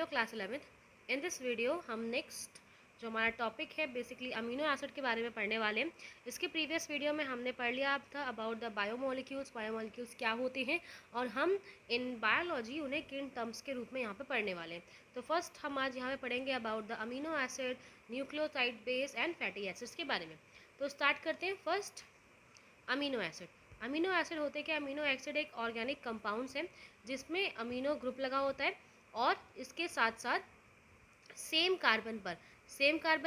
Hello class 11th। In this video हम next जो हमारा टॉपिक है बेसिकली अमीनो एसिड के बारे में पढ़ने वाले हैं। इसके प्रीवियस वीडियो में हमने पढ़ लिया था अबाउट द बायोमोलिक्यूल्स क्या होते हैं और हम इन बायोलॉजी उन्हें किन टर्म्स के रूप में यहाँ पे पढ़ने वाले हैं। तो फर्स्ट हम आज यहाँ पे पढ़ेंगे about the amino acid, nucleotide base and fatty acids के बारे में। तो स्टार्ट करते हैं। First amino acid. Amino acid होते क्या? अमीनो एसिड एक ऑर्गेनिक कंपाउंड्स है जिसमें अमीनो ग्रुप लगा होता है और इसके साथ साथ सेम कार्बन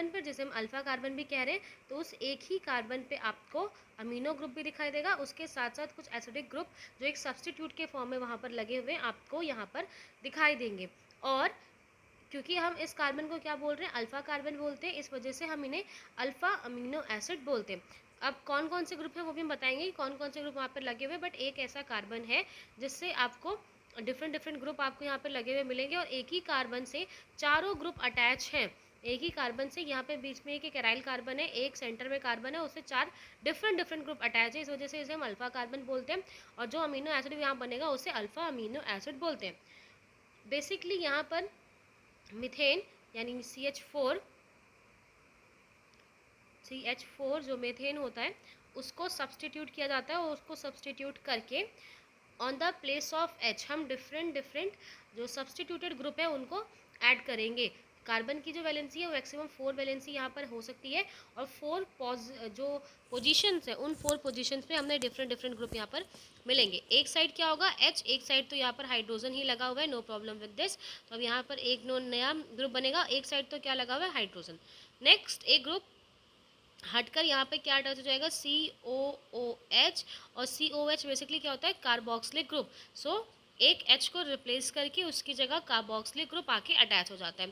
पर जैसे हम अल्फा कार्बन भी कह रहे हैं, तो उस एक ही कार्बन पे आपको अमीनो ग्रुप भी दिखाई देगा। उसके साथ साथ कुछ एसिडिक ग्रुप जो एक सब्स्टिट्यूट के फॉर्म में वहाँ पर लगे हुए आपको यहाँ पर दिखाई देंगे। और क्योंकि हम इस कार्बन को क्या बोल रहे हैं? अल्फा कार्बन बोलते हैं, इस वजह से हम इन्हें अल्फा अमीनो एसिड बोलते हैं। अब कौन कौन से ग्रुप है वो भी हम बताएंगे, कौन कौन से ग्रुप वहाँ पर लगे हुए, बट एक ऐसा कार्बन है जिससे आपको डिफरेंट ग्रुप आपको यहाँ पर लगे हुए मिलेंगे और एक ही कार्बन से चारों ग्रुप अटैच हैं। एक ही कार्बन से यहाँ पे बीच में एक एराइल कार्बन है, एक सेंटर में कार्बन है, उससे चार डिफरेंट ग्रुप अटैच है, इस वजह से इसे हम अल्फा कार्बन बोलते हैं। और जो अमीनो एसिड यहाँ बनेगा उसे अल्फा अमीनो एसिड बोलते हैं। बेसिकली यहाँ पर मीथेन यानी CH4 जो मीथेन होता है उसको सब्सटीट्यूट किया जाता है और उसको सब्सटीट्यूट करके on the place of H हम डिफरेंट जो सब्सटीट्यूटेड ग्रुप है उनको ऐड करेंगे। कार्बन की जो वैलेंसी है वो मैक्सिमम 4 वैलेंसी यहाँ पर हो सकती है और 4 जो पोजीशंस है उन 4 पोजीशंस पे हमने डिफरेंट ग्रुप यहाँ पर मिलेंगे। एक साइड क्या होगा? H, एक साइड तो यहाँ पर हाइड्रोजन ही लगा हुआ है, नो प्रॉब्लम विद दिस। तो अब यहाँ पर एक नया ग्रुप बनेगा, एक साइड तो क्या लगा हुआ है? हाइड्रोजन। नेक्स्ट एक ग्रुप हटकर यहाँ पे क्या अटैच हो जाएगा? COOH। और COH बेसिकली क्या होता है? Carboxylic group. सो एक H को रिप्लेस करके उसकी जगह कार्बोक्सिलिक ग्रुप आके अटैच हो जाता है।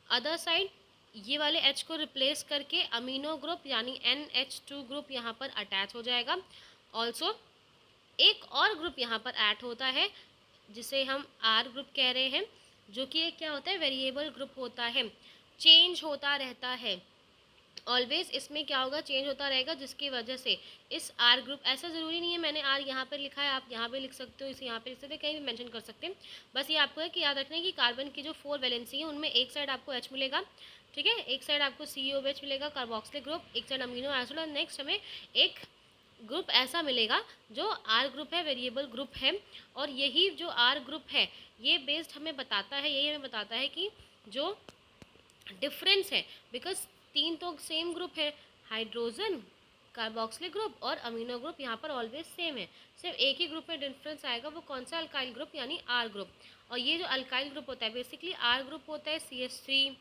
अदर साइड ये वाले H को रिप्लेस करके अमीनो ग्रुप यानी NH2 ग्रुप यहाँ पर अटैच हो जाएगा। ऑल्सो एक और ग्रुप यहाँ पर ऐड होता है जिसे हम R ग्रुप कह रहे हैं, जो कि एक क्या होता है? वेरिएबल ग्रुप होता है, चेंज होता रहता है ऑलवेज। इसमें क्या होगा? चेंज होता रहेगा, जिसकी वजह से इस आर ग्रुप, ऐसा ज़रूरी नहीं है मैंने आर यहाँ पर लिखा है, आप यहाँ पे लिख सकते हो, इसे यहाँ पे लिख सकते हो, कहीं भी मेंशन कर सकते हैं। बस ये आपको है कि याद रखना है कि कार्बन की जो 4 वैलेंसी है उनमें एक साइड आपको H मिलेगा, ठीक है, एक साइड आपको COH मिलेगा कार्बोक्सिलिक ग्रुप, एक साइड अमीनो एसिड, और नेक्स्ट हमें एक ग्रुप ऐसा मिलेगा जो आर ग्रुप है, वेरिएबल ग्रुप है। और यही जो आर ग्रुप है ये बेस्ड हमें बताता है, यही हमें बताता है कि जो डिफरेंस है, बिकॉज 3 तो सेम ग्रुप है, हाइड्रोजन, कार्बोक्सिलिक ग्रुप और अमीनो ग्रुप यहाँ पर ऑलवेज सेम है। सिर्फ एक ही ग्रुप में डिफरेंस आएगा, वो कौन सा? अल्काइल ग्रुप यानी आर ग्रुप। और ये जो अल्काइल ग्रुप होता है बेसिकली आर ग्रुप होता है CH3,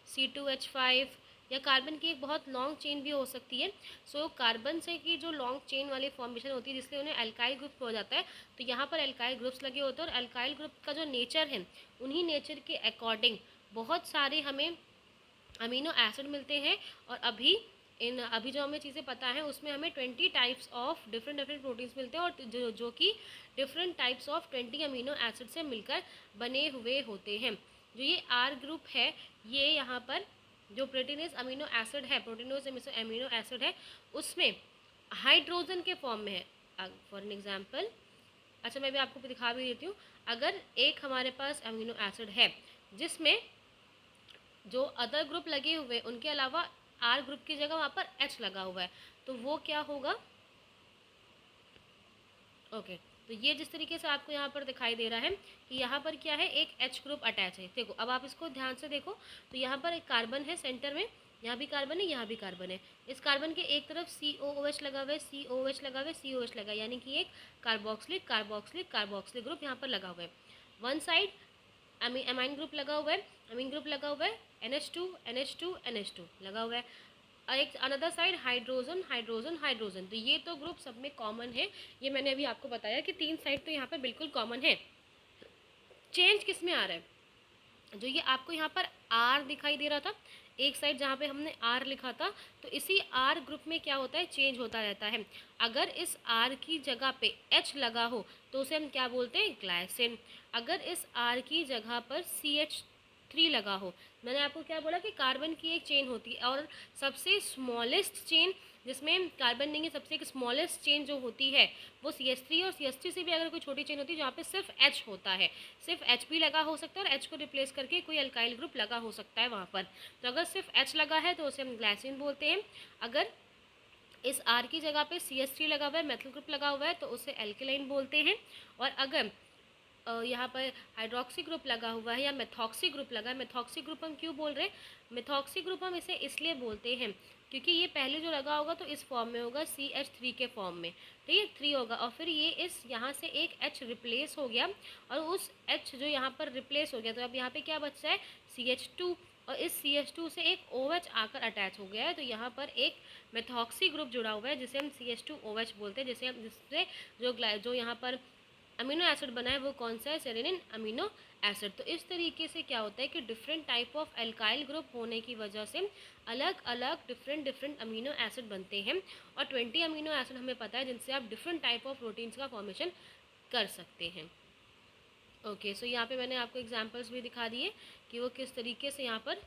C2H5, या कार्बन की एक बहुत लॉन्ग चेन भी हो सकती है। सो कार्बन से की जो लॉन्ग चेन वाली फॉर्मेशन होती है जिससे उन्हें अल्काइल ग्रुप हो जाता है, तो यहाँ पर अल्काइल ग्रुप्स लगे होते हैं। और अल्काइल ग्रुप का जो नेचर है उन्हीं नेचर के अकॉर्डिंग बहुत सारे हमें अमीनो एसिड मिलते हैं। और अभी जो हमें चीज़ें पता है उसमें हमें 20 टाइप्स ऑफ डिफरेंट प्रोटीन्स मिलते हैं, और जो कि different types of 20 amino acid से मिलकर बने हुए होते हैं। जो ये आर ग्रुप है, ये यहाँ पर जो प्रोटीनेज अमीनो एसिड है, प्रोटीनोज अमीनो एसिड है, उसमें हाइड्रोजन के फॉर्म में है। फॉर एन एग्जाम्पल, अच्छा मैं भी आपको दिखा भी देती हूँ। अगर एक हमारे पास अमीनो एसिड है जिसमें जो अदर ग्रुप लगे हुए उनके अलावा आर ग्रुप की जगह वहाँ पर H लगा हुआ है, तो वो क्या होगा? ओके, तो ये जिस तरीके से आपको यहाँ पर दिखाई दे रहा है कि यहाँ पर क्या है? एक H ग्रुप अटैच है। देखो अब आप इसको ध्यान से देखो, तो यहाँ पर एक कार्बन है सेंटर में, यहाँ भी कार्बन है, यहाँ भी कार्बन है। इस कार्बन के एक तरफ COOH लगा हुआ है, COH लगा हुआ है, COH लगा है, यानी कि एक कार्बोक्सिलिक ग्रुप यहाँ पर लगा हुआ है। वन साइड अमीन ग्रुप लगा हुआ है, NH2 लगा हुआ है, और एक अनदर साइड हाइड्रोजन। तो ये तो ग्रुप सब में कॉमन है। ये मैंने अभी आपको बताया कि 3 साइड तो यहाँ पे बिल्कुल कॉमन है। चेंज किस में आ रहा है? जो ये आपको यहाँ पर आर दिखाई दे रहा था, एक साइड जहाँ पे हमने आर लिखा था, तो इसी आर ग्रुप में क्या होता है? चेंज होता रहता है। अगर इस आर की जगह पे H लगा हो तो उसे हम क्या बोलते हैं? ग्लाइसिन। अगर इस आर की जगह पर CH 3 लगा हो। मैंने आपको क्या बोला कि कार्बन की एक चेन होती है और सबसे स्मॉलेस्ट चेन जिसमें कार्बन नहीं है, सबसे एक स्मॉलेस्ट चेन जो होती है वो CH3, और CH3 से भी अगर कोई छोटी चेन होती है जहाँ पे सिर्फ H होता है, सिर्फ H भी लगा हो सकता है और H को रिप्लेस करके कोई अल्काइल ग्रुप लगा हो सकता है वहाँ पर। तो अगर सिर्फ H लगा है तो उसे हम ग्लाइसिन बोलते हैं। अगर इस R की जगह पे CH3 लगा हुआ है, मेथिल ग्रुप लगा हुआ है, तो उसे एल्केलाइन बोलते हैं। और अगर यहाँ पर हाइड्रोक्सी ग्रुप लगा हुआ है या मेथॉक्सी ग्रुप लगा है, मेथॉक्सी ग्रुप हम क्यों बोल रहे हैं, मेथॉक्सी ग्रुप हम इसे इसलिए बोलते हैं क्योंकि ये पहले जो लगा होगा तो इस फॉर्म में होगा CH3 के फॉर्म में, ठीक है, 3 होगा, और फिर ये इस यहाँ से एक H रिप्लेस हो गया और उस H जो यहाँ पर रिप्लेस हो गया तो अब यहाँ पे क्या बचता है CH2, और इस CH2 से एक OH आकर अटैच हो गया है, तो यहाँ पर एक मेथॉक्सी ग्रुप जुड़ा हुआ है जिसे हम CH2OH बोलते हैं, जिससे जो यहाँ पर अमीनो एसिड बना है वो कौन सा है, सेरेनिन अमीनो एसिड। तो इस तरीके से क्या होता है कि different type of alkyl group होने की वजह से अलग अलग डिफरेंट अमीनो एसिड बनते हैं, और 20 अमीनो एसिड हमें पता है जिनसे आप डिफरेंट टाइप ऑफ प्रोटीन्स का फॉर्मेशन कर सकते हैं। ओके, सो यहाँ पे मैंने आपको एग्जांपल्स भी दिखा दिए कि वो किस तरीके से यहाँ पर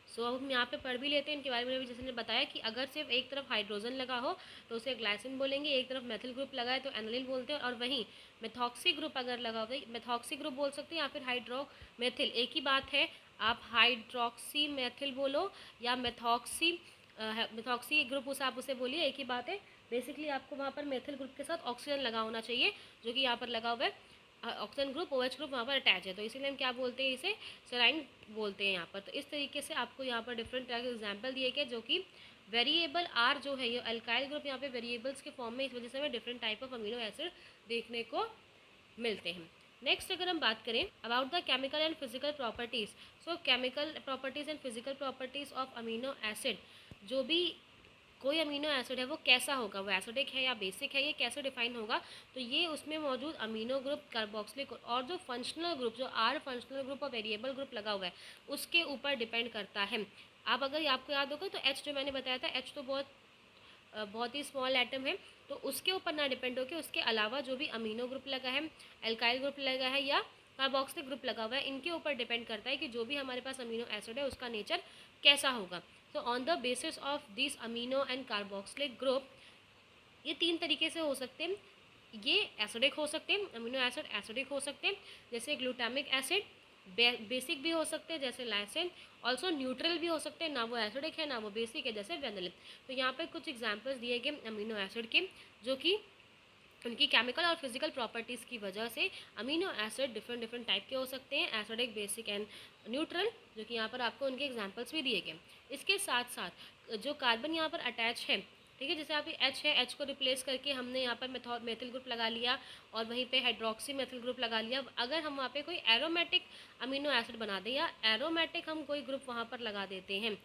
सो अब हम यहाँ पे पढ़ भी लेते हैं इनके बारे में भी। जैसे ने बताया कि अगर सिर्फ एक तरफ हाइड्रोजन लगा हो तो उसे ग्लाइसिन बोलेंगे, एक तरफ मेथिल ग्रुप लगा है तो एनिलिन बोलते हैं, और वहीं मेथॉक्सी ग्रुप अगर लगा हो तो मेथॉक्सी ग्रुप बोल सकते हैं या फिर हाइड्रोमेथिल, एक ही बात है, आप हाइड्रोक्सी मेथिल बोलो या मेथॉक्सी ग्रुप उसे आप उसे बोलिए, एक ही बात है। बेसिकली आपको वहाँ पर मेथिल ग्रुप के साथ ऑक्सीजन लगा होना चाहिए जो कि यहाँ पर लगा हुआ है, ऑक्सीजन ग्रुप OH ग्रुप वहाँ पर अटैच है, तो इसीलिए हम क्या बोलते हैं, इसे सेराइन बोलते हैं यहाँ पर। तो इस तरीके से आपको यहाँ पर डिफरेंट तरह के एग्जाम्पल दिए गए जो कि वेरिएबल आर जो है ये अल्काइल ग्रुप यहाँ पे वेरिएबल्स के फॉर्म में, इस वजह से हमें different type of amino acid देखने को मिलते हैं। नेक्स्ट अगर हम बात करें about the chemical and physical properties, so chemical properties and physical properties of amino acid, जो भी कोई अमीनो एसिड है वो कैसा होगा, वो एसिडिक है या बेसिक है, ये कैसे डिफाइन होगा, तो ये उसमें मौजूद अमीनो ग्रुप, कार्बोक्सिलिक और जो फंक्शनल ग्रुप, जो आर फंक्शनल ग्रुप और वेरिएबल ग्रुप लगा हुआ है उसके ऊपर डिपेंड करता है। आप अगर आपको याद होगा तो H जो मैंने बताया था, H तो बहुत ही स्मॉल एटम है, तो उसके ऊपर ना डिपेंड होकर उसके अलावा जो भी अमीनो ग्रुप लगा है, एल्काइल ग्रुप लगा है या कार्बोक्सिलिक ग्रुप लगा हुआ है, इनके ऊपर डिपेंड करता है कि जो भी हमारे पास अमीनो एसिड है उसका नेचर कैसा होगा। तो on the basis of this amino and carboxylic group, ये 3 तरीके से हो सकते हैं, ये एसिडिक हो सकते हैं, अमीनो एसिड एसिडिक हो सकते हैं जैसे ग्लूटामिक एसिड, बेसिक भी हो सकते हैं जैसे लाइसिन, ऑल्सो न्यूट्रल भी हो सकते हैं, ना वो एसिडिक है ना वो बेसिक है जैसे वेनिलिन। तो यहाँ पे कुछ एग्जांपल्स दिए गए अमीनो एसिड के जो कि उनकी केमिकल और फिजिकल प्रॉपर्टीज़ की वजह से अमीनो एसिड डिफरेंट टाइप के हो सकते हैं, एसिडिक, बेसिक एंड न्यूट्रल, जो कि यहाँ पर आपको उनके एग्जांपल्स भी दिए गए। इसके साथ साथ जो कार्बन यहाँ पर अटैच है, ठीक है, जैसे आप H है, H को रिप्लेस करके हमने यहाँ पर मेथिल ग्रुप लगा लिया और वहीं पे हाइड्रोक्सी मेथिल ग्रुप लगा लिया। अगर हम वहाँ पे कोई एरोमेटिक अमीनो एसिड बना दें या एरोमेटिक हम कोई ग्रुप वहाँ पर लगा देते हैं,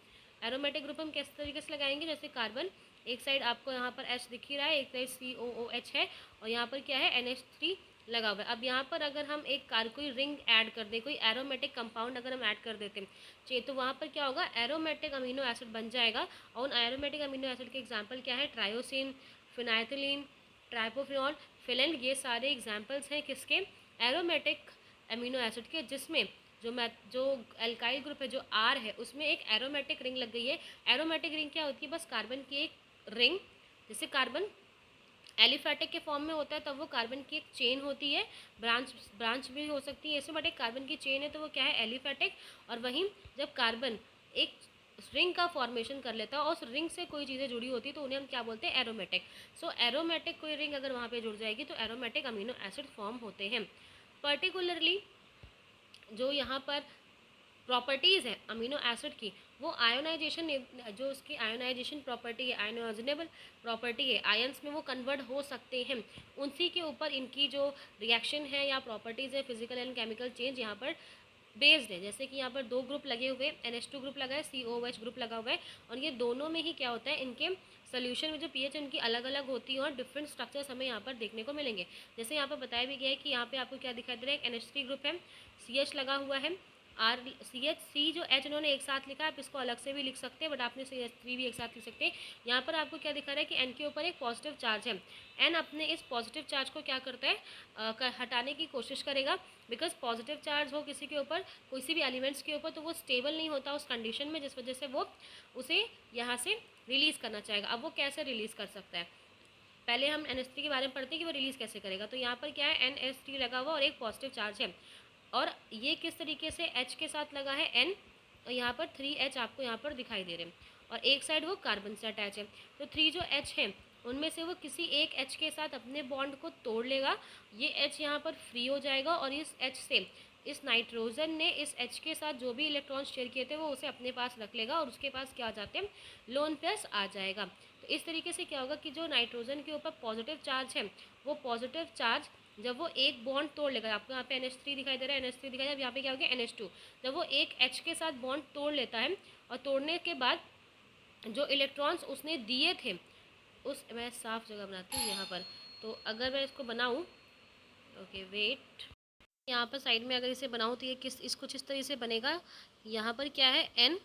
एरोमेटिक ग्रुप हम किस तरीके से लगाएंगे, जैसे कार्बन एक साइड आपको यहाँ पर H दिख ही रहा है, एक साइड COOH है और यहाँ पर क्या है NH3 लगा हुआ है। अब यहाँ पर अगर हम कोई रिंग ऐड कर दें, कोई एरोमेटिक कंपाउंड अगर हम ऐड कर देते हैं तो वहाँ पर क्या होगा, एरोमेटिक अमीनो एसिड बन जाएगा। और उन एरोमेटिक अमीनो एसिड के एग्जाम्पल क्या है, ट्रायोसिन, फिनाइथिलीन, ट्राइपोफिनॉल, फिलेन, ये सारे एग्जाम्पल्स हैं किसके, एरोमेटिक अमीनो एसिड के, जिसमें जो एल्काइल ग्रुप है जो R है उसमें एक एरोमेटिक रिंग लग गई है। एरोमेटिक रिंग क्या होती है, बस कार्बन की एक रिंग, जैसे कार्बन एलिफेटिक के फॉर्म में होता है तब वो कार्बन की एक चेन होती है, ब्रांच भी हो सकती है इसमें, बट एक कार्बन की चेन है तो वो क्या है, एलिफेटिक। और वहीं जब कार्बन एक रिंग का फॉर्मेशन कर लेता है और उस रिंग से कोई चीज़ें जुड़ी होती है तो उन्हें हम क्या बोलते हैं, एरोमेटिक। सो एरोमेटिक कोई रिंग अगर वहाँ पे जुड़ जाएगी तो एरोमेटिक अमीनो एसिड फॉर्म होते हैं। पर्टिकुलरली जो यहाँ पर प्रॉपर्टीज़ है अमीनो एसिड की, वो आयोनाइजेशन, जो उसकी आयोनाइजेशन प्रॉपर्टी है, आयोनाइजनेबल प्रॉपर्टी है, आयंस में वो कन्वर्ट हो सकते हैं, उसी के ऊपर इनकी जो रिएक्शन है या प्रॉपर्टीज़ है, फिजिकल एंड केमिकल चेंज यहाँ पर बेस्ड है। जैसे कि यहाँ पर 2 ग्रुप लगे हुए, NH2 ग्रुप लगा है, COOH ग्रुप लगा हुआ है, और ये दोनों में ही क्या होता है, इनके सोल्यूशन में जो pH उनकी अलग अलग होती है और डिफरेंट स्ट्रक्चर्स हमें यहाँ पर देखने को मिलेंगे। जैसे यहाँ पर बताया भी गया है कि यहाँ पे आपको क्या दिखाई दे रहा है, एक NH3 ग्रुप है, CH लगा हुआ है, आर CH3 जो H उन्होंने एक साथ लिखा है, आप इसको अलग से भी लिख सकते हैं, बट आपने CH3 भी एक साथ लिख सकते हैं। यहाँ पर आपको क्या दिखा रहा है कि N के ऊपर एक पॉजिटिव चार्ज है। N अपने इस पॉजिटिव चार्ज को क्या करता है, हटाने की कोशिश करेगा, बिकॉज पॉजिटिव चार्ज हो किसी के ऊपर, किसी भी एलिमेंट्स के ऊपर, तो वो स्टेबल नहीं होता उस कंडीशन में, जिस वजह से वो उसे यहाँ से रिलीज़ करना चाहेगा। अब वो कैसे रिलीज़ कर सकता है, पहले हम NH3 के बारे में पढ़ते हैं कि वो रिलीज़ कैसे करेगा। तो यहाँ पर क्या है, NH3 लगा हुआ और एक पॉजिटिव चार्ज है, और ये किस तरीके से H के साथ लगा है N, और यहाँ पर 3H आपको यहाँ पर दिखाई दे रहे हैं, और एक साइड वो कार्बन से अटैच है। तो 3 जो H है उनमें से वो किसी एक H के साथ अपने बॉन्ड को तोड़ लेगा, ये H यहाँ पर फ्री हो जाएगा, और इस H से इस नाइट्रोजन ने इस H के साथ जो भी इलेक्ट्रॉन शेयर किए थे वो उसे अपने पास रख लेगा, और उसके पास क्या आ जाते हैं, लोन प्लस आ जाएगा। तो इस तरीके से क्या होगा कि जो नाइट्रोजन के ऊपर पॉजिटिव चार्ज है, वो पॉजिटिव चार्ज जब वो एक बॉन्ड तोड़ लेगा, आपको यहाँ पे NH3 दिखाई दे रहा है, NH3 दिखाई दे रहा है, यहाँ पे क्या हो गया NH2, जब वो एक H के साथ बॉन्ड तोड़ लेता है, और तोड़ने के बाद जो इलेक्ट्रॉन्स उसने दिए थे, उस मैं साफ जगह बनाती हूँ यहाँ पर, तो अगर मैं इसको बनाऊँ, ओके वेट, यहाँ पर साइड में अगर इसे बनाऊँ तो ये इसको कुछ इस तरह से बनेगा। यहाँ पर क्या है N,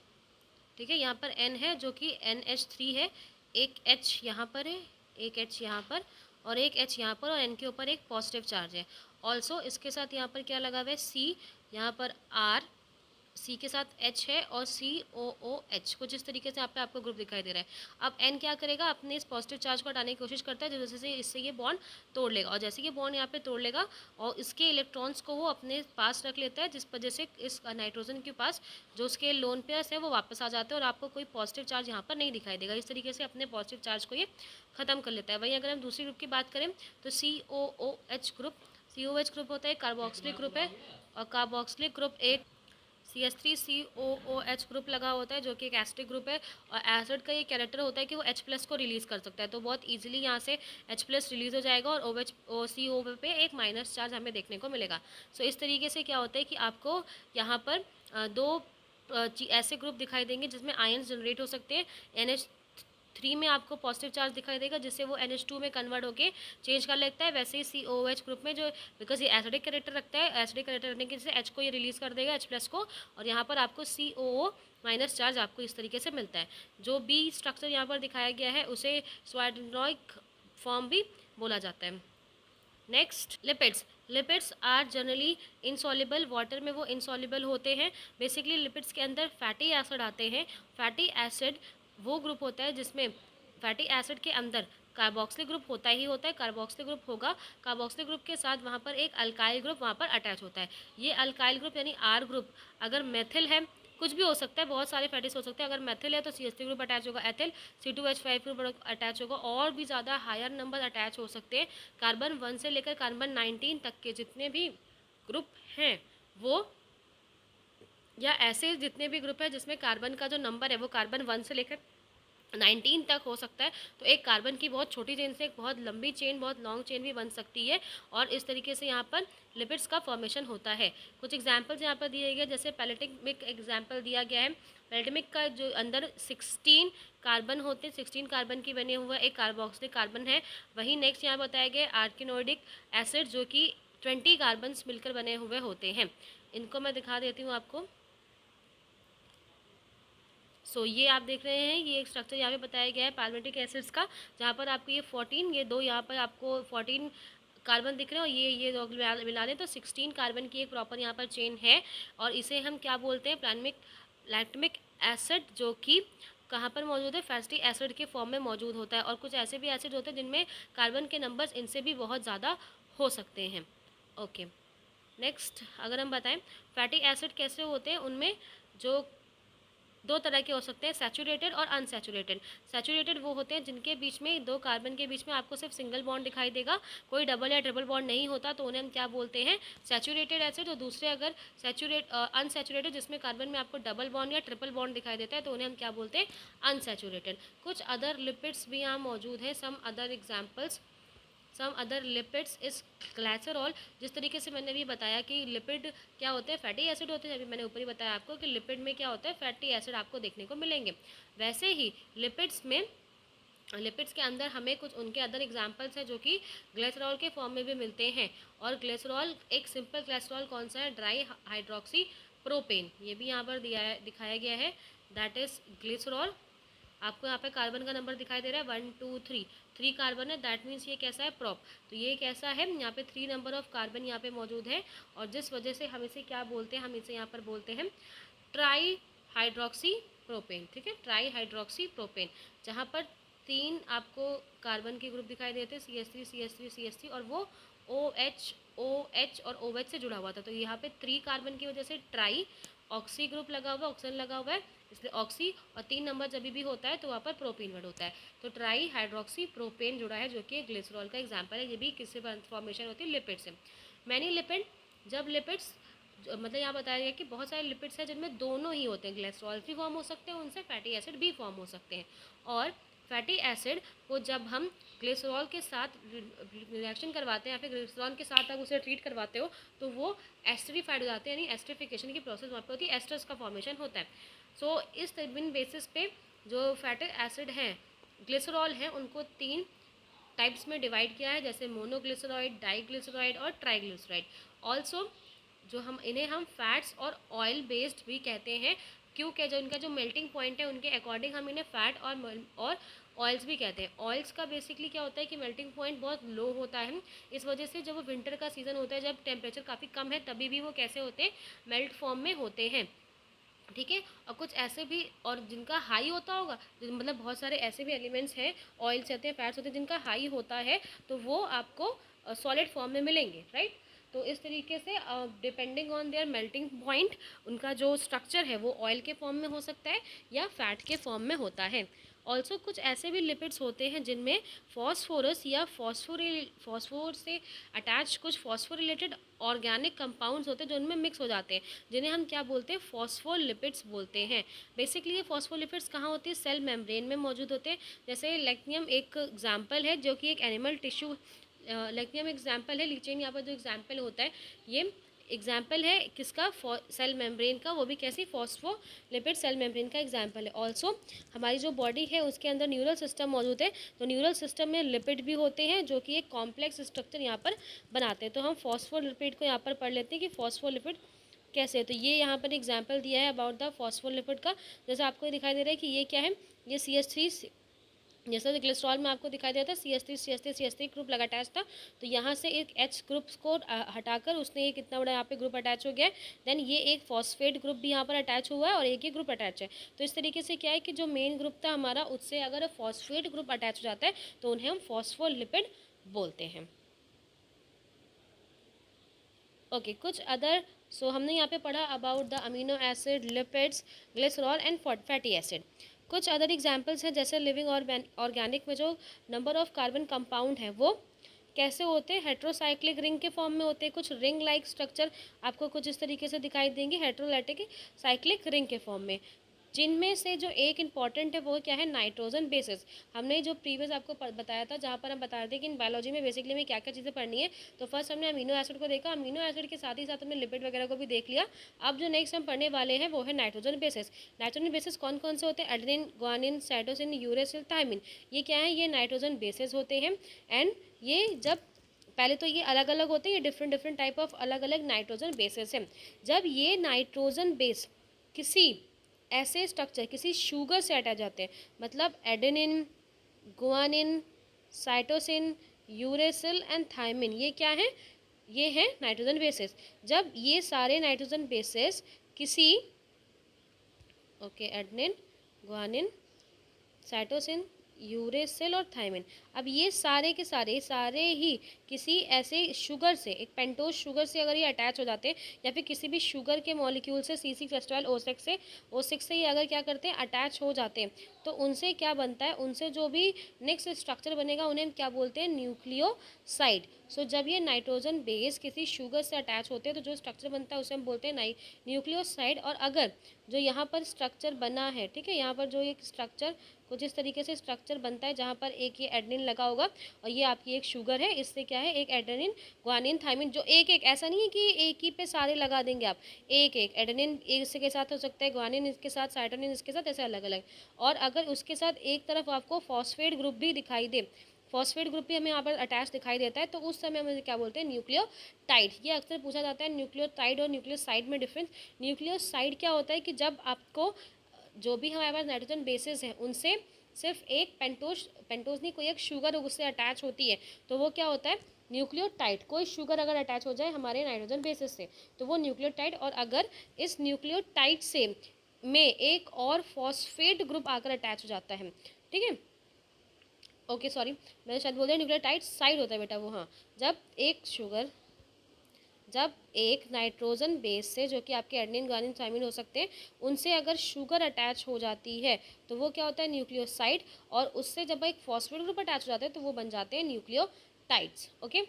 ठीक है, यहाँ पर N है जो कि NH3 है, एक H यहाँ पर है, एक H यहाँ पर, और एक H यहाँ पर, और N के ऊपर एक पॉजिटिव चार्ज है। ऑल्सो इसके साथ यहाँ पर क्या लगा हुआ है, C, यहाँ पर R, C के साथ H है, और COOH, कुछ इस तरीके से यहाँ पे आपको ग्रुप दिखाई दे रहा है। अब N क्या करेगा, अपने इस पॉजिटिव चार्ज को हटाने की कोशिश करता है, जिस वजह से इससे ये बॉन्ड तोड़ लेगा, और जैसे ये बॉन्ड यहाँ पे तोड़ लेगा और इसके इलेक्ट्रॉन्स को वो अपने पास रख लेता है, जिस वजह से इस नाइट्रोजन के पास जो उसके लोन पेयर्स है वो वापस आ जाते हैं, और आपको कोई पॉजिटिव चार्ज यहाँ पर नहीं दिखाई देगा। इस तरीके से अपने पॉजिटिव चार्ज को ये ख़त्म कर लेता है। वहीं अगर हम दूसरी ग्रुप की बात करें तो COOH ग्रुप, COOH ग्रुप होता है कार्बोक्सिलिक ग्रुप है, और कार्बोक्सिलिक ग्रुप एक CH3COOH ग्रुप लगा होता है, जो कि एक एसिडिक ग्रुप है, और एसिड का ये कैरेक्टर होता है कि वो H प्लस को रिलीज़ कर सकता है, तो बहुत इजीली यहाँ से H प्लस रिलीज़ हो जाएगा, और OH CO पे एक माइनस चार्ज हमें देखने को मिलेगा। सो इस तरीके से क्या होता है कि आपको यहाँ पर दो ऐसे ग्रुप दिखाई देंगे जिसमें आयन्स जनरेट हो सकते हैं। NH3 में आपको पॉजिटिव चार्ज दिखाई देगा, जिससे वो NH2 में कन्वर्ट होकर चेंज कर लेता है। वैसे ही COOH ग्रुप में, जो बिकॉज ये एसिडिक कैरेक्टर रखता है, एसिडिक कैरेक्टर रखने की वजह से H को ये रिलीज़ कर देगा, H प्लस को, और यहाँ पर आपको COO माइनस चार्ज आपको इस तरीके से मिलता है। जो B स्ट्रक्चर यहाँ पर दिखाया गया है उसे स्वाइडनॉइक फॉर्म भी बोला जाता है। Next, lipids. Lipids are generally insoluble, water में वो इनसॉल्युबल होते हैं। बेसिकली लिपिड्स के अंदर फैटी एसिड आते हैं। फैटी एसिड वो ग्रुप होता है जिसमें फैटी एसिड के अंदर कार्बोक्सिलिक ग्रुप होता ही होता है, कार्बोक्सिलिक ग्रुप होगा, कार्बोक्सिलिक ग्रुप के साथ वहाँ पर एक अल्काइल ग्रुप वहाँ पर अटैच होता है। ये अल्काइल ग्रुप यानी आर ग्रुप, अगर मेथिल है, कुछ भी हो सकता है, बहुत सारे फैटीज हो सकते हैं, अगर मेथिल है तो CH3 ग्रुप अटैच होगा, एथिल C2H5 ग्रुप अटैच होगा, और भी ज़्यादा हायर नंबर अटैच हो सकते हैं। कार्बन 1 से लेकर कार्बन 19 तक के जितने भी ग्रुप हैं वो, या ऐसे जितने भी ग्रुप है जिसमें कार्बन का जो नंबर है वो कार्बन 1 से लेकर 19 तक हो सकता है, तो एक कार्बन की बहुत छोटी चेन से एक बहुत लंबी चेन, बहुत लॉन्ग चेन भी बन सकती है, और इस तरीके से यहाँ पर लिपिड्स का फॉर्मेशन होता है। कुछ एग्जांपल्स यहाँ पर दिए गए, जैसे पैलेटिमिक एग्जांपल दिया गया है। पैलेटिमिक का जो अंदर 16 कार्बन होते हैं, 16 कार्बन की बने हुआ एक कार्बोक्सिलिक कार्बन है। वहीं नेक्स्ट यहाँ बताया गया आर्किनोइडिक एसिड, जो कि 20 कार्बन्स मिलकर बने हुए होते हैं। इनको मैं दिखा देती हूँ आपको। ये आप देख रहे हैं, ये एक स्ट्रक्चर यहाँ पे बताया गया है पैल्मेटिक एसिड्स का, जहाँ पर आपको ये 14, ये दो यहाँ पर आपको 14 कार्बन दिख रहे हैं, और ये दो मिला लें तो 16 कार्बन की एक प्रॉपर यहाँ पर चेन है, और इसे हम क्या बोलते हैं, लैक्टमिक एसिड, जो कि कहाँ पर मौजूद है, फैटी एसिड के फॉर्म में मौजूद होता है। और कुछ ऐसे भी एसिड होते हैं जिनमें कार्बन के नंबर्स इनसे भी बहुत ज़्यादा हो सकते हैं। ओके, नेक्स्ट अगर हम बताएं फैटी एसिड कैसे होते हैं, उनमें जो दो तरह के हो सकते हैं, सैचुरेटेड और अनसैचुरेटेड। सैचुरेटेड वो होते हैं जिनके बीच में, दो कार्बन के बीच में आपको सिर्फ सिंगल बॉन्ड दिखाई देगा, कोई डबल या ट्रिपल बॉन्ड नहीं होता, तो उन्हें हम क्या बोलते हैं, सैचुरेटेड एसिड। और दूसरे अगर अनसैचुरेटेड, जिसमें कार्बन में आपको डबल बॉन्ड या ट्रिपल बॉन्ड दिखाई देता है, तो उन्हें हम क्या बोलते हैं, अनसैचुरेटेड। कुछ अदर लिपिड्स भी यहाँ मौजूद हैं, some other examples, some other lipids is glycerol. जिस तरीके से मैंने अभी बताया कि लिपिड क्या होते हैं, फैटी एसिड होते हैं, अभी मैंने ऊपर ही बताया आपको कि लिपिड में क्या होता है, फैटी एसिड आपको देखने को मिलेंगे। वैसे ही लिपिड्स में लिपिड्स के अंदर हमें कुछ उनके अदर एग्जांपल्स हैं जो कि ग्लिसरॉल के फॉर्म में भी मिलते हैं। और ग्लिसरॉल एक सिंपल ग्लिसरॉल कौन सा है, ड्राई हाइड्रोक्सी प्रोपेन, ये भी यहाँ पर दिखाया गया है, दैट इज ग्लिसरॉल। आपको यहाँ पे कार्बन का नंबर दिखाई दे रहा है 1 2 3, 3 कार्बन है, दैट मीन्स ये कैसा है, प्रॉप। तो ये कैसा है, यहाँ पे 3 नंबर ऑफ कार्बन यहाँ पे मौजूद है, और जिस वजह से हम इसे क्या बोलते हैं, हम इसे यहाँ पर बोलते हैं ट्राई हाइड्रोक्सी प्रोपेन। ठीक है, ट्राई हाइड्रोक्सी प्रोपेन, जहाँ पर 3 आपको कार्बन के ग्रुप दिखाई देते हैं, CH3 CH3 CH3, और वो OH और OH से जुड़ा हुआ था। तो यहाँ पे 3 कार्बन की वजह से ट्राई, ऑक्सी ग्रुप लगा हुआ है, ऑक्सीजन लगा हुआ है, इसलिए ऑक्सी, और 3 नंबर जब भी होता है तो वहाँ पर प्रोपेन वर्ड होता है। तो ट्राई हाइड्रोक्सी प्रोपेन जुड़ा है, जो कि ग्लिसरॉल का एग्जाम्पल है। ये भी किससे फॉर्मेशन होती है, लिपिड से। मैनी लिपिड, जब लिपिड्स मतलब यहाँ बताया गया कि बहुत सारे लिपिड्स हैं जिनमें दोनों ही होते हैं, ग्लिसरॉल भी फॉर्म हो सकते हैं उनसे, फैटी एसिड भी फॉर्म हो सकते हैं। और फैटी एसिड को जब हम ग्लिसरॉल के साथ रिएक्शन करवाते हैं या फिर ग्लिसरॉल के साथ आप उसे ट्रीट करवाते हो तो वो एस्टरीफाइड हो जाते हैं, यानी एस्टरीफिकेशन की प्रोसेस वहाँ पर होती है, एस्टर्स का फॉर्मेशन होता है। सो इस बेसिस पे जो फैटी एसिड हैं, ग्लिसरॉल हैं, उनको 3 टाइप्स में डिवाइड किया है, जैसे मोनोग्लिसराइड, डाइग्लिसराइड और ट्राइग्लिसराइड। ऑल्सो जो इन्हें हम फैट्स और ऑयल बेस्ड भी कहते हैं, क्योंकि जो इनका जो मेल्टिंग पॉइंट है उनके अकॉर्डिंग हम इन्हें फैट और ऑयल्स भी कहते हैं। ऑयल्स का बेसिकली क्या होता है कि मेल्टिंग पॉइंट बहुत लो होता है, इस वजह से जब वो विंटर का सीज़न होता है, जब टेम्परेचर काफ़ी कम है, तभी भी वो कैसे होते हैं, मेल्ट फॉर्म में होते हैं। ठीक है, और कुछ ऐसे भी और जिनका हाई होता होगा, मतलब बहुत सारे ऐसे भी एलिमेंट्स हैं, ऑयल्स होते हैं, फैट्स होते हैं, जिनका हाई होता है तो वो आपको सॉलिड फॉर्म में मिलेंगे, राइट। तो इस तरीके से depending on their melting point उनका जो स्ट्रक्चर है वो ऑयल के फॉर्म में हो सकता है या फैट के फॉर्म में होता है। ऑल्सो कुछ ऐसे भी लिपिड्स होते हैं जिनमें फॉस्फोरस या फॉस्फोर से अटैच कुछ फॉस्फोरिलेटेड ऑर्गेनिक कंपाउंड्स होते हैं जो उनमें मिक्स हो जाते हैं, जिन्हें हम क्या बोलते हैं, फॉस्फोलिपिड्स बोलते हैं। बेसिकली ये फॉस्फोलिपिड्स कहाँ होते हैं, सेल मेम्ब्रेन में मौजूद होते हैं। जैसे लेक्नियम एक एग्जाम्पल है जो कि एक एनिमल टिश्यू, लेक्नियम एग्जाम्पल है, लीचेन यहाँ पर जो एग्जाम्पल होता है ये एग्जाम्पल है किसका, सेल मेम्ब्रेन का, वो भी कैसी, फॉस्फोलिपिड सेल मेम्ब्रेन का एग्जाम्पल है। ऑल्सो हमारी जो बॉडी है उसके अंदर न्यूरल सिस्टम मौजूद है, तो न्यूरल सिस्टम में लिपिड भी होते हैं जो कि एक कॉम्प्लेक्स स्ट्रक्चर यहाँ पर बनाते हैं। तो हम फॉस्फोलिपिड को यहाँ पर पढ़ लेते हैं कि फॉस्फोलिपिड कैसे। तो ये यहाँ पर एग्जाम्पल दिया है अबाउट द फॉस्फोलिपिड का, जैसे आपको दिखाई दे रहा है कि ये क्या है, ये CH3, जैसा ग्लिसरॉल में आपको दिखाई देता है CH3 ग्रुप लगा अटैच था, तो यहाँ से एक H ग्रुप को हटाकर उसने एक कितना बड़ा यहाँ पे ग्रुप अटैच हो गया है, देन ये एक फॉस्फेट ग्रुप भी यहाँ पर अटैच हुआ है और एक ही ग्रुप अटैच है। तो इस तरीके से क्या है कि जो मेन ग्रुप था हमारा, उससे अगर फॉस्फेट ग्रुप अटैच हो जाता है तो उन्हें हम फॉस्फोलिपिड बोलते हैं। ओके, कुछ अदर, सो हमने यहाँ पे पढ़ा about the amino acid, lipids, glycerol and fatty acid. कुछ अदर एग्जांपल्स हैं, जैसे लिविंग ऑर्गेनिक में जो नंबर ऑफ कार्बन कंपाउंड है वो कैसे होते हैं, हेट्रोसाइक्लिक रिंग के फॉर्म में होते हैं। कुछ रिंग लाइक स्ट्रक्चर आपको कुछ इस तरीके से दिखाई देंगे, हेट्रोलाइटिक साइक्लिक रिंग के फॉर्म में, जिनमें से जो एक इम्पॉर्टेंट है वो क्या है, नाइट्रोजन बेसिस। हमने जो प्रीवियस आपको बताया था, जहाँ पर हम बता रहे थे कि इन बायोलॉजी में बेसिकली हमें क्या क्या चीज़ें पढ़नी है, तो फर्स्ट हमने अमीनो एसिड को देखा, अमीनो एसिड के साथ ही साथ हमने लिपिड वगैरह को भी देख लिया। अब जो नेक्स्ट हम पढ़ने वाले हैं वो है नाइट्रोजन बेसिस। नाइट्रोजन बेसिस कौन कौन से होते हैं, adenine, guanine, cytosine, uracil, thymine, ये क्या है, ये नाइट्रोजन बेसिस होते हैं। एंड ये जब पहले तो ये अलग अलग होते हैं, ये डिफरेंट डिफरेंट टाइप ऑफ अलग अलग नाइट्रोजन बेसिस हैं। जब ये नाइट्रोजन बेस किसी ऐसे स्ट्रक्चर, किसी शुगर से अटैच जाते हैं, मतलब adenine, guanine, cytosine, uracil and thymine, ये क्या है, ये है नाइट्रोजन बेसिस। जब ये सारे नाइट्रोजन बेसिस किसी, okay, adenine, guanine, cytosine, uracil और थायमिन, अब ये सारे के सारे ही किसी ऐसे शुगर से, एक पेंटोज शुगर से अगर ये अटैच हो जाते हैं, या फिर किसी भी शुगर के मॉलिक्यूल से, C6H12O6 से ये अगर क्या करते हैं, अटैच हो जाते हैं, तो उनसे क्या बनता है, उनसे जो भी नेक्स्ट स्ट्रक्चर बनेगा उन्हें क्या बोलते हैं, न्यूक्लियोसाइड। सो जब ये नाइट्रोजन बेस किसी शुगर से अटैच होते हैं तो जो स्ट्रक्चर बनता है उसे हम बोलते हैं न्यूक्लियोसाइड। और अगर जो यहाँ पर स्ट्रक्चर बना है, ठीक है, यहाँ पर जो एक स्ट्रक्चर कुछ इस तरीके से स्ट्रक्चर बनता है, जहाँ पर एक ये एडेनिन लगा होगा, और ये आपकी एक शुगर है, इससे क्या है एक एडेनिन ग्वानिन थायमिन, जो एक एक, ऐसा नहीं है कि एक ही पे सारे लगा देंगे आप, एक एक एडेनिन इसके साथ हो सकता है, ग्वानिन इसके साथ, साइटोनिन इसके साथ, ऐसे अलग अलग। और अगर उसके साथ एक तरफ आपको फॉस्फेट ग्रुप भी दिखाई दे, फॉस्फेट ग्रुप भी हमें यहाँ पर अटैच दिखाई देता है, तो उस समय हमें क्या बोलते हैं, न्यूक्लियोटाइड। ये अक्सर पूछा जाता है न्यूक्लियोटाइड और न्यूक्लियोसाइड में डिफरेंस। न्यूक्लियोसाइड क्या होता है कि जब आपको जो भी हमारे पास नाइट्रोजन बेसेस हैं उनसे सिर्फ एक पेंटोज नहीं, कोई एक शुगर उससे अटैच होती है, तो वो क्या होता है, न्यूक्लियोटाइड। कोई शुगर अगर अटैच हो जाए हमारे नाइट्रोजन बेसिस से तो वो न्यूक्लियोटाइड, और अगर इस न्यूक्लियोटाइड से में एक और फॉस्फेट ग्रुप आकर अटैच हो जाता है, ठीक है, ओके सॉरी मैंने शायद बोल दिया न्यूक्लियोटाइड साइड होता है बेटा वो, हाँ, जब एक नाइट्रोजन बेस से, जो कि आपके एडेनिन ग्वानिन थायमिन हो सकते हैं, उनसे अगर शुगर अटैच हो जाती है तो वो क्या होता है, न्यूक्लियोसाइड, और उससे जब एक फॉस्फेट ग्रुप अटैच हो जाता है तो वो बन जाते हैं न्यूक्लियोटाइड्स। ओके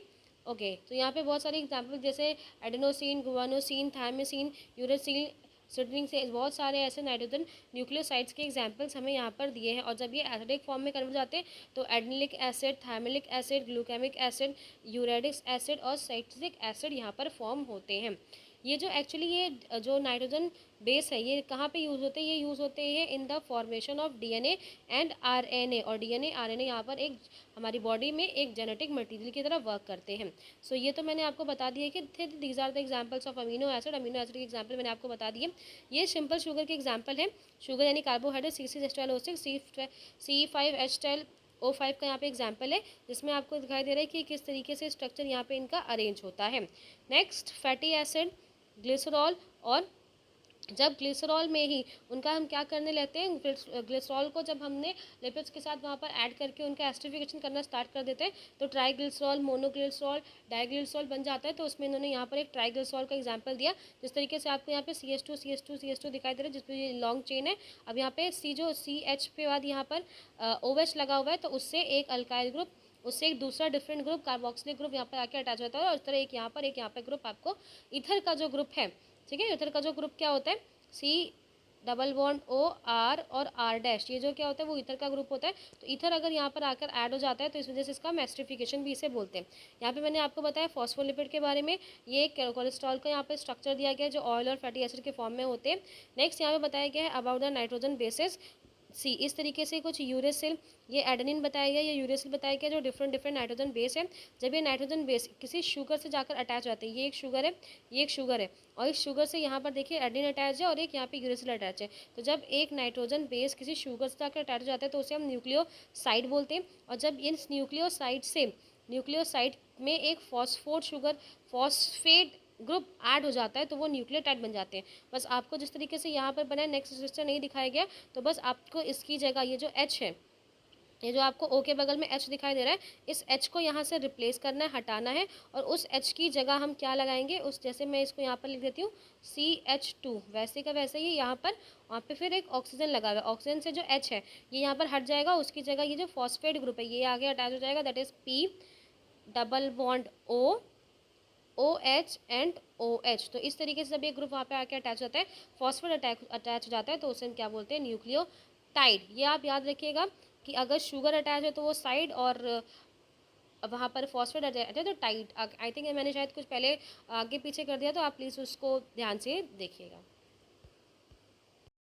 ओके, तो यहाँ पे बहुत सारे एग्जाम्पल जैसे एडेनोसिन, गुवानोसिन, थायमिसिन, यूरेसिल, सिट्रिन से बहुत सारे ऐसे नाइट्रोजन न्यूक्लियोसाइड्स के एग्जाम्पल्स हमें यहाँ पर दिए हैं। और जब ये एसिडिक फॉर्म में कन्वर्ट जाते हैं तो adenylic acid, थायमिलिक acid, ग्लूकेमिक acid, यूरेडिक acid और साइट्रिक एसिड यहाँ पर फॉर्म होते हैं। ये जो एक्चुअली ये जो नाइट्रोजन बेस है ये कहाँ पे यूज़ होते हैं, ये यूज़ होते हैं in the formation of DNA and RNA, और डीएनए आरएनए यहाँ पर एक हमारी बॉडी में एक जेनेटिक मटेरियल की तरह वर्क करते हैं। सो ये तो मैंने आपको बता दिया कि थे these are the examples of amino acid के एग्जांपल मैंने आपको बता दिए। ये सिंपल शुगर के एग्जांपल है। शुगर यानी कार्बोहाइड्रेट C6H12O6, C5H12O5 का यहाँ पे एग्जाम्पल है, जिसमें आपको दिखाई दे रहा है कि किस तरीके से स्ट्रक्चर यहाँ पे इनका अरेंज होता है। नेक्स्ट फैटी एसिड, ग्लिसरॉल, और जब ग्लिसरॉल में ही उनका हम क्या करने लेते हैं, ग्लिसरॉल को जब हमने लिपिड्स के साथ वहाँ पर ऐड करके उनका एस्टरिफिकेशन करना स्टार्ट कर देते हैं तो ट्राईग्लिसरॉल, मोनोग्लिसरॉल, डाईग्लिसरॉल बन जाता है। तो उसमें इन्होंने यहाँ पर एक ट्राईग्लिसरॉल का एग्जांपल दिया, जिस तरीके से आपको यहाँ पे CH2 दिखाई दे रहा है, जिसमें ये लॉन्ग चेन है। अब यहाँ पे जो CH पे बाद यहाँ पर OH लगा हुआ है, तो उससे एक अल्काइल ग्रुप, उससे एक दूसरा डिफरेंट ग्रुप कार्बोक्सिलिक ग्रुप यहाँ पर आके अटैच होता है, और इस तरह एक यहाँ पर ग्रुप आपको इथर का जो ग्रुप है, ठीक है, इथर का जो ग्रुप क्या होता है, C double bond O R और R डैश, ये जो क्या होता है वो ईथर का ग्रुप होता है। तो ईथर अगर यहाँ पर आकर ऐड हो जाता है तो इस वजह से इसका हम एस्टरिफिकेशन भी इसे बोलते हैं। यहाँ पे मैंने आपको बताया फॉस्फोलिपिड के बारे में, ये कोलेस्ट्रॉल का यहाँ पे स्ट्रक्चर दिया गया है जो ऑयल और फैटी एसिड के फॉर्म में होते हैं। नेक्स्ट यहाँ पे बताया गया है अबाउट द नाइट्रोजन बेसिस सी, इस तरीके से कुछ यूरेसिल, ये एडेनिन बताया गया, ये यूरेसिल बताया गया, जो डिफरेंट डिफरेंट नाइट्रोजन बेस है। जब ये नाइट्रोजन बेस किसी शुगर से जाकर अटैच होते हैं, ये एक शुगर है, ये एक शुगर है, और इस शुगर से यहाँ पर देखिए एडेनिन अटैच है और एक यहाँ पे यूरेसिल अटैच है। तो जब एक नाइट्रोजन बेस किसी शुगर से जाकर अटैच हो जाता है तो उसे हम न्यूक्लियोसाइड बोलते हैं। और जब इस न्यूक्लियोसाइड में एक फॉस्फेट ग्रुप ऐड हो जाता है तो वो न्यूक्लियोटाइड बन जाते हैं। बस आपको जिस तरीके से यहाँ पर बना है, नेक्स्ट रजिस्टर नहीं दिखाया गया, तो बस आपको इसकी जगह ये जो H है, ये जो आपको O के बगल में H दिखाई दे रहा है, इस H को यहाँ से रिप्लेस करना है, हटाना है, और उस H की जगह हम क्या लगाएंगे, उस जैसे मैं इसको यहाँ पर लिख देती हूँ CH2, वैसे का वैसे ही यहाँ पर वहाँ पे फिर एक ऑक्सीजन लगा हुआ है। ऑक्सीजन से जो H है ये यहाँ पर हट जाएगा, उसकी जगह ये जो फॉस्फेट ग्रुप है ये आगे अटैच हो जाएगा, that is P double bond OH and OH। तो इस तरीके से जब ये ग्रुप वहाँ पे आके अटैच होता है, फॉस्फेट अटैच हो जाता है, तो उसे हम क्या बोलते हैं, न्यूक्लियोटाइड। ये आप याद रखिएगा कि अगर शुगर अटैच है तो वो साइड, और वहाँ पर फॉस्फेट अटैच है तो टाइड। आई थिंक मैंने शायद कुछ पहले आगे पीछे कर दिया, तो आप प्लीज़ उसको ध्यान से देखिएगा।